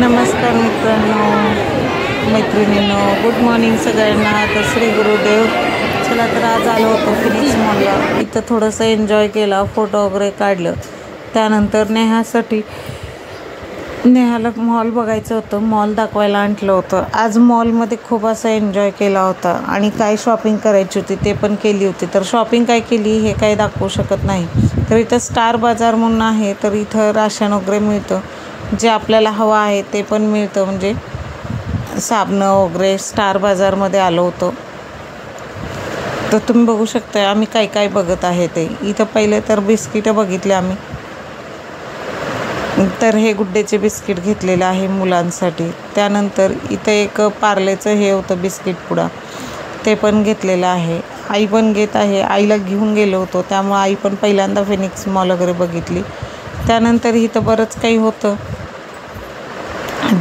नमस्कार मित्रांनो, मैत्रिणींनो, गुड मॉर्निंग सगळ्यांना. तर श्री गुरुदेव. चला तर आज आलो होतो फिनिक्स मॉलला. इथं थोडंसं एन्जॉय केला, फोटो वगैरे काढलं. त्यानंतर नेहाला मॉल बघायचं होतं, मॉल दाखवायला आणलं होतं. आज मॉलमध्ये खूप असं एन्जॉय केला होता आणि काय शॉपिंग करायची होती ते पण केली होती. तर शॉपिंग काय केली हे काही दाखवू शकत नाही. तर इथं स्टार बाजार म्हणून आहे, तर इथं राशन वगैरे मिळतं, जे आपल्याला हवं आहे ते पण मिळतं. म्हणजे साबणं वगैरे स्टार बाजारमध्ये आलो होतो. तर तुम्ही बघू शकता आम्ही काय काय बघत आहे ते. इथं पहिले तर बिस्किटं बघितले आम्ही. तर हे गुड्डेचे बिस्किट घेतलेलं आहे मुलांसाठी. त्यानंतर इथं एक पार्लेचं हे होतं बिस्किट पुडा, ते पण घेतलेलं आहे. आई पण घेत आहे, आईला घेऊन गेलो होतो, त्यामुळे आई पण पहिल्यांदा फिनिक्स मॉल वगैरे बघितली. त्यानंतर इथं बरंच काही होतं,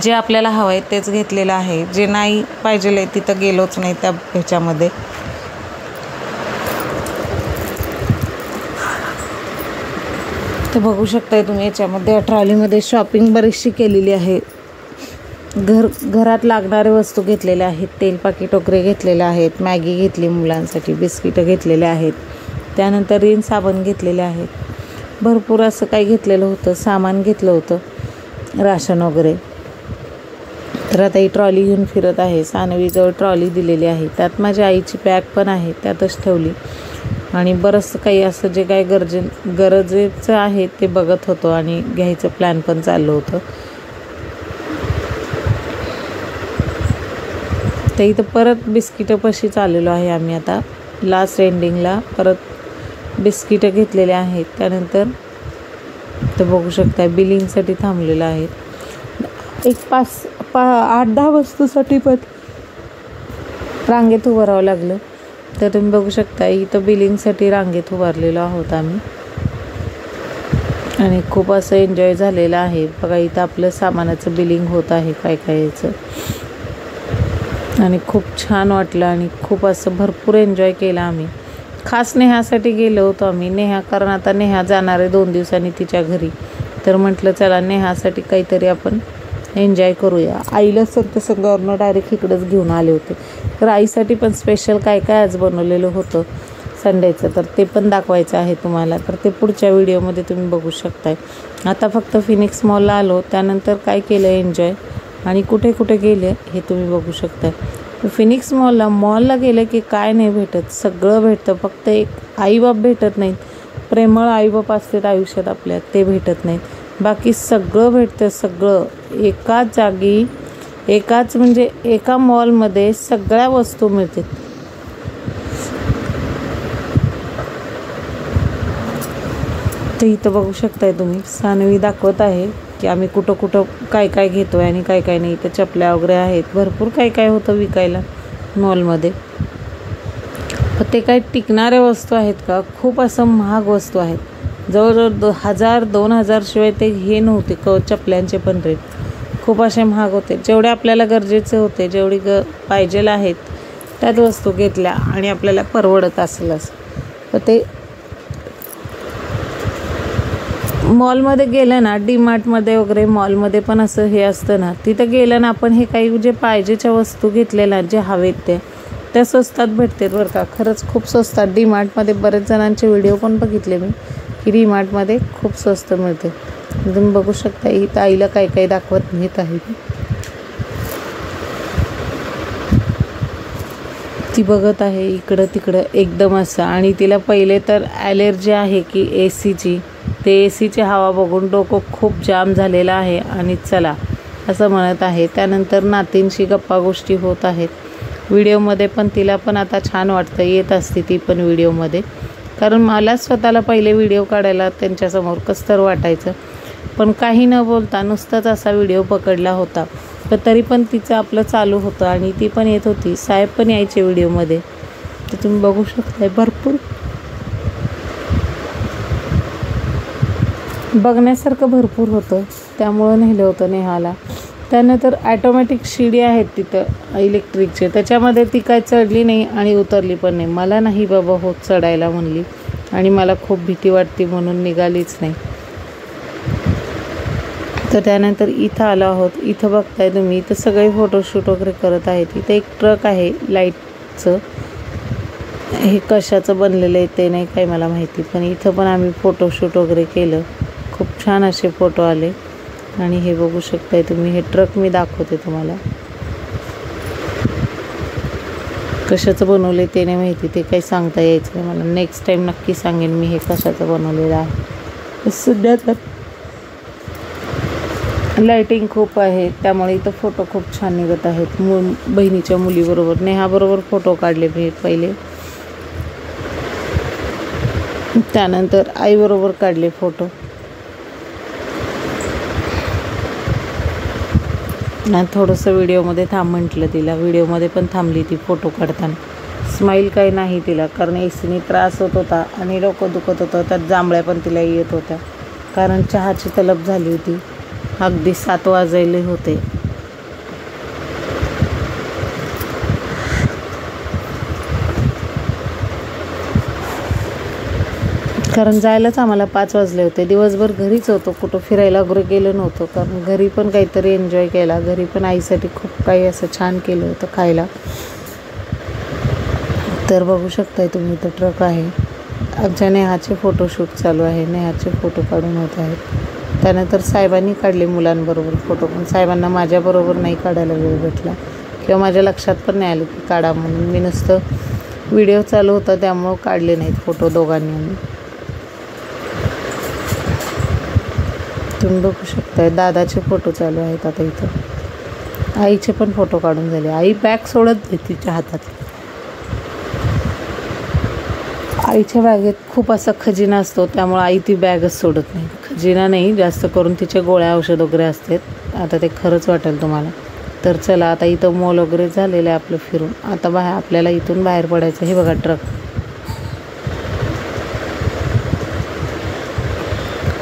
जे आपल्याला हवं आहे तेच घेतलेलं आहे. जे नाही पाहिजे आहे तिथं गेलोच नाही त्या ह्याच्यामध्ये. तर बघू शकताय तुम्ही, याच्यामध्ये ट्रॉलीमध्ये शॉपिंग बरीचशी केलेली आहे. घरात लागणारे वस्तू घेतलेल्या आहेत. तेल पाकिट वगैरे घेतलेले आहेत. मॅगी घेतली मुलांसाठी, बिस्किटं घेतलेले आहेत. त्यानंतर रिन साबण घेतलेले आहेत. भरपूर असं काही घेतलेलं होतं, सामान घेतलं होतं राशन वगैरे. तर आता ही ट्रॉली घेऊन फिरत आहे. सानवीजवळ ट्रॉली दिलेली आहे, त्यात माझ्या आईची बॅग पण आहे, त्यातच ठेवली. आणि बरंचसं काही असं जे काय गरजेचं आहे ते बघत होतो आणि घ्यायचं प्लॅन पण चाललं होतं. तर इथं परत बिस्किटंपाशी आलेलो आहे आम्ही आता. लास्ट एंडिंगला परत बिस्किटं घेतलेले आहेत. त्यानंतर तर बघू शकता बिलिंगसाठी थांबलेलं आहे. एक 8-10 वस्तूसाठी पण रांगेत उभं राहावं लागलं. तर तुम्ही बघू शकता इथं बिलिंगसाठी रांगेत उभारलेलो आहोत आम्ही. आणि खूप असं एन्जॉय झालेलं आहे. बघा इथं आपलं सामानाचं बिलिंग होत आहे काय काय याचं. आणि खूप छान वाटलं आणि खूप असं भरपूर एन्जॉय केला आम्ही. खास नेहासाठी गेलो होतो आम्ही. कारण आता नेहा जाणार आहे 2 दिवसांनी तिच्या घरी. तर म्हटलं चला नेहासाठी काहीतरी आपण एन्जॉय करूया. आईला संगवरनं डायरेक्ट इकडंच घेऊन आले होते. तर आईसाठी पण स्पेशल काय काय आज बनवलेलं होतं संडेचं, तर ते पण दाखवायचं आहे तुम्हाला. तर ते पुढच्या व्हिडिओमध्ये तुम्ही बघू शकताय. आता फक्त फिनिक्स मॉलला आलो, त्यानंतर काय केलं एन्जॉय आणि कुठे कुठे गेले हे तुम्ही बघू शकताय. फिनिक्स मॉलला गेलं की काय नाही भेटत, सगळं भेटतं. फक्त एक आईबाप भेटत नाहीत, प्रेमळ आईबाप असतात आयुष्यात आपल्या, ते भेटत नाहीत. बाकी सगळं भेटतं. सगळं एकाच जागी, म्हणजे एका मॉलमध्ये सगळ्या वस्तू मिळतात. तर इथं बघू शकताय तुम्ही, सानवी दाखवत आहे की आम्ही कुठं कुठं काय काय घेतो आहे आणि काय काय नाही. इथं चपल्या वगैरे आहेत, भरपूर काय काय होतं विकायला मॉलमध्ये. पण ते काय टिकणाऱ्या वस्तू आहेत का? खूप असं महाग वस्तू आहेत. जवळजवळ 1000-2000 शिवाय ते हे नव्हते. चपल्यांचे पण रेट खूप असे महाग होते. जेवढे आपल्याला गरजेचे होते, जेवढी पाहिजेल आहेत त्यात वस्तू घेतल्या आणि आपल्याला परवडत असेलच. तर ते मॉलमध्ये गेलं ना, डीमार्टमध्ये वगैरे मॉलमध्ये पण असं हे असतं ना, तिथं गेलं ना आपण हे काही जे पाहिजेच्या वस्तू घेतलेल्या जे हवेत त्या स्वस्तात भेटतात बरं का. खरंच खूप स्वस्तात. डीमार्टमध्ये बरेच जणांचे व्हिडिओ पण बघितले मी की डीमार्टमध्ये खूप स्वस्त मिळते. तुम्ही बघू शकता इथं आईला काय काय दाखवत नेत आहे. ती बघत आहे इकडं तिकडं एकदम असं. आणि तिला पहिले तर ॲलर्जी आहे की एसीची. ते एसीची हवा बघून डोकं खूप जाम झालेलं आहे आणि चला असं म्हणत आहे. त्यानंतर नातींशी गप्पा गोष्टी होत आहेत व्हिडिओमध्ये. पण तिला पण आता छान वाटतं, येत असते ती पण व्हिडिओमध्ये. कारण मला स्वतःला पहिले व्हिडिओ काढायला त्यांच्यासमोर कसं तर वाटायचं. पण काही न बोलता नुसताच असा व्हिडिओ पकडला होता. पण तरी पण तिचं आपलं चालू होतं आणि ती पण येत होती. साहेब पण यायचे व्हिडिओमध्ये. तर तुम्ही बघू शकताय भरपूर बघण्यासारखं भरपूर होतं, त्यामुळं नेलं होतं नेहाला. त्यानंतर ॲटोमॅटिक शिडी आहेत तिथं इलेक्ट्रिकचे, त्याच्यामध्ये ती काय चढली नाही आणि उतरली पण नाही. मला नाही बाबा होत चढायला म्हणली आणि मला खूप भीती वाटते म्हणून निघालीच नाही. तर त्यानंतर इथं आलो आहोत. इथं बघताय तुम्ही, इथं सगळे फोटोशूट वगैरे करत आहेत. इथं एक ट्रक आहे लाईटचं, हे कशाचं बनलेलं आहे ते नाही काही मला माहिती, पण इथं पण आम्ही फोटोशूट वगैरे केलं. खूप छान असे फोटो आले. आणि हे बघू शकताय तुम्ही, हे ट्रक मी दाखवते तुम्हाला. कशाचं बनवले ते नाही माहिती, ते काही सांगता यायचं नाही मला. नेक्स्ट टाईम नक्की सांगेन मी हे कशाचं बनवलेलं आहे. सध्या तर लाईटिंग खूप आहे त्यामुळे इथं फोटो खूप छान निघत आहेत. बहिणीच्या मुलीबरोबर, नेहाबरोबर फोटो काढले मी पहिले, त्यानंतर आईबरोबर काढले फोटो. आणि थोडंसं व्हिडिओमध्ये थांब म्हटलं तिला, व्हिडिओमध्ये पण थांबली ती फोटो काढताना. स्माईल काही नाही तिला, कारण एसीने त्रास होत होता आणि डोकं दुखत होतं. त्यात जांभळ्या पण तिला येत होत्या, कारण चहाची तलब झाली होती. अगदी 7 वाजले होते. कारण जायलाच आम्हाला 5 वाजले होते. दिवसभर घरीच होतो, कुठं फिरायला वगैरे गेलो नव्हतो, कारण घरी पण काहीतरी एन्जॉय केला. घरी पण आईसाठी खूप काही असं छान केलं होतं खायला. तर बघू शकताय तुम्ही, इथं ट्रक आहे. आमच्या नेहाचे फोटोशूट चालू आहे, नेहाचे फोटो काढून होत आहेत. त्यानंतर साहेबांनी काढले मुलांबरोबर फोटो, पण साहेबांना माझ्याबरोबर नाही काढायला वेळ भेटला किंवा माझ्या लक्षात पण नाही आलं की काढा म्हणून. मी नुसतं व्हिडिओ चालू होता त्यामुळं काढले नाहीत फोटो दोघांनी आम्ही. तुम्ही बघू शकताय दादाचे फोटो चालू आहेत आता इथं. आईचे पण फोटो काढून झाले. आई बॅग सोडत नाही तिच्या हातात. आईच्या बॅगेत खूप असा खजिना असतो, त्यामुळे आई ती बॅगच सोडत नाही. खजिना नाही, जास्त करून तिच्या गोळ्या औषध वगैरे असतात. आता ते खरंच वाटेल तुम्हाला. तर चला, आता इथं मॉल वगैरे झालेलं आहे आपलं फिरून. आता आपल्याला इथून बाहेर पडायचं. हे बघा ट्रक,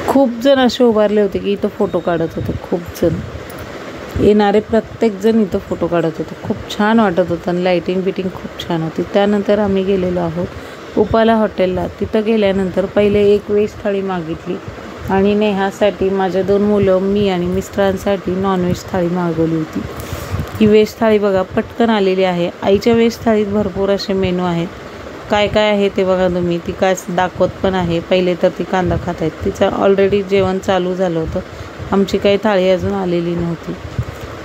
खूप जण असे उभारले होते की इथं फोटो काढत होते. खूप जण येणारे प्रत्येक जण इथं फोटो काढत होते. खूप छान वाटत होतं आणि लाईटिंग बिटिंग खूप छान होती. त्यानंतर आम्ही गेलेलो आहोत उपाला हॉटेलला. तिथं गेल्यानंतर पहिले एक व्हेज थाळी मागितली आणि नेहासाठी, माझ्या 2 मुलं, मी आणि मिस्टरांसाठी नॉनव्हेज थाळी मागवली होती. ही व्हेज थाळी बघा पटकन आलेली आहे. आईच्या व्हेज थाळीत भरपूर असे मेनू आहेत. काय काय आहे ते बघा तुम्ही. ती काय दाखवत पण आहे. पहिले तर ती कांदा खात आहेत. तिचं ऑलरेडी जेवण चालू झालं होतं. आमची काही थाळी अजून आलेली नव्हती.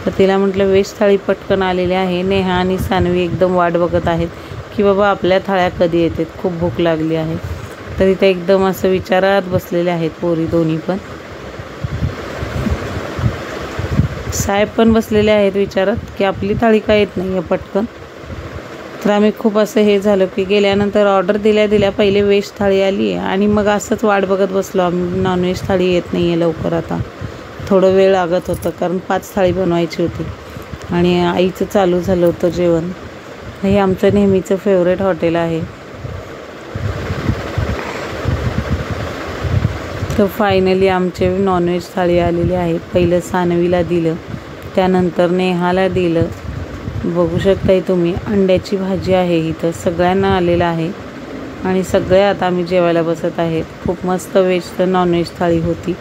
तर तिला म्हटलं व्हेज थाळी पटकन आलेली आहे. नेहा आणि सानवी एकदम वाट बघत आहेत की बाबा आपल्या थाळ्या कधी येतात, खूप भूक लागली आहे. तर इथे एकदम असं विचारात बसलेले आहेत पोरी दोन्ही पण. साहेब पण बसलेले आहेत विचारात की आपली थाळी काय येत नाही आहे पटकन. तर आम्ही खूप असं हे झालं की गेल्यानंतर ऑर्डर दिल्या पहिले व्हेज थाळी आली आणि मग असंच वाट बघत बसलो आम्ही. नॉनव्हेज थाळी येत नाही आहे लवकर. आता थोडं वेळ लागत होतं कारण 5 थाळी बनवायची होती आणि आईचं चालू झालं होतं जेवण. हे आमचं नेहमीचं फेवरेट हॉटेल आहे. तर फायनली आमचे नॉनव्हेज थाळी आलेली आहे. पहिलं सानवीला दिलं, त्यानंतर नेहाला दिलं. बघू शकताय तुम्ही, अंड्याची भाजी आहे इथं. सगळ्यांना आलेलं आहे आणि सगळे आता आम्ही जेवायला बसत आहेत. खूप मस्त व्हेज तर नॉनव्हेज थाळी होती.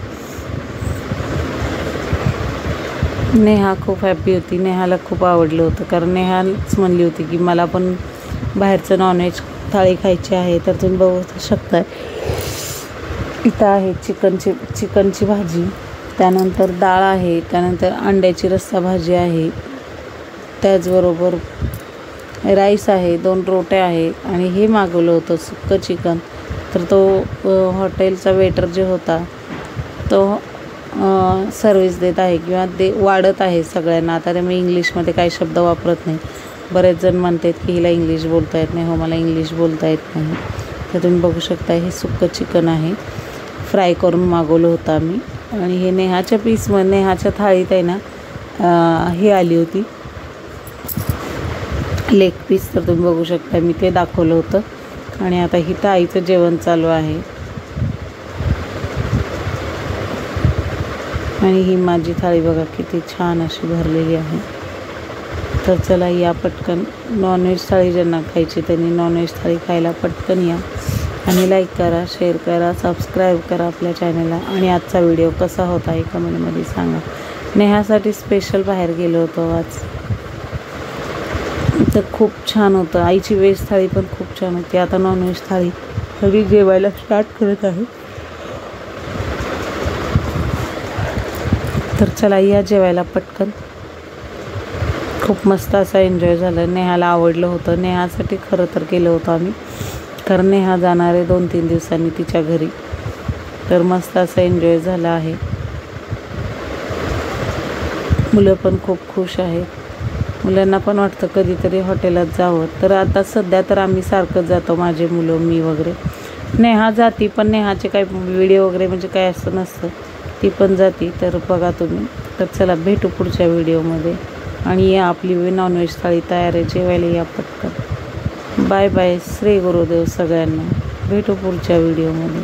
नेहा खूप हॅपी होती. नेहाला खूप आवडलं होतं कारण नेहाच म्हणली होती की मला पण बाहेरचं नॉनव्हेज थाळी खायची आहे. तर तुम्ही बघू शकताय इथं आहे चिकनची भाजी, त्यानंतर डाळ आहे, त्यानंतर अंड्याची रस्सा भाजी आहे, त्याचबरोबर राईस आहे, 2 रोट्या आहेत आणि हे मागवलं होतं सुक्कं चिकन. तर तो हॉटेलचा वेटर जे होता तो सर्विस देत आहे किंवा वाढत आहे सगळ्यांना. आता ते मी इंग्लिशमध्ये काही शब्द वापरत नाही. बरेच जण म्हणतात की हिला इंग्लिश बोलता येत नाही. हो, मला इंग्लिश बोलता येत नाही. तर तुम्ही बघू शकता हे सुक्कं चिकन आहे, फ्राय करून मागवलं होतं आम्ही. आणि हे नेहाच्या थाळीत आहे ना हे आली होती लेग पीस. तर तुम्ही बघू शकता मी ते दाखवलं होतं. आणि आता इथं आईचं जेवण चालू आहे आणि ही माझी थाळी बघा किती छान अशी भरलेली आहे. तर चला या पटकन नॉनव्हेज थाळी ज्यांना खायची त्यांनी नॉनव्हेज थाळी खायला पटकन या. आणि लाईक करा, शेअर करा, सबस्क्राईब करा आपल्या चॅनलला. आणि आजचा व्हिडिओ कसा होता हे कमेंटमध्ये सांगा. नेहासाठी स्पेशल बाहेर गेलो होतो आज, तर खूप छान होतं. आईची व्हेज थाळी पण खूप छान होती. आता नॉनव्हेज थाळी सगळी जेवायला स्टार्ट करत आहे. तर चला या जेवायला पटकन. खूप मस्त असा एन्जॉय झाला. नेहाला आवडलं होतं. नेहासाठी खरं तर केलं होतं आम्ही, कारण नेहा जाणार आहे 2-3 दिवसांनी तिच्या घरी. तर मस्त असा एन्जॉय झाला आहे. मुलं पण खूप खुश आहेत. मुलांना पण वाटतं कधीतरी हॉटेलात जावं. तर आता सध्या तर आम्ही सारखंच जातो, माझे मुलं, मी वगैरे. नेहा जाती, पण नेहाचे काही व्हिडिओ वगैरे म्हणजे काय असं नसतं, ती पण जाती. तर बघा तुम्ही. तर चला भेटू पुढच्या व्हिडिओमध्ये. आणि या आपली नॉनव्हेज थाळी तयार आहे, जेवायला या पटकन. Bye bye. श्री गुरुदेव सगळ्यांना. भेटू पुढच्या व्हिडिओमध्ये.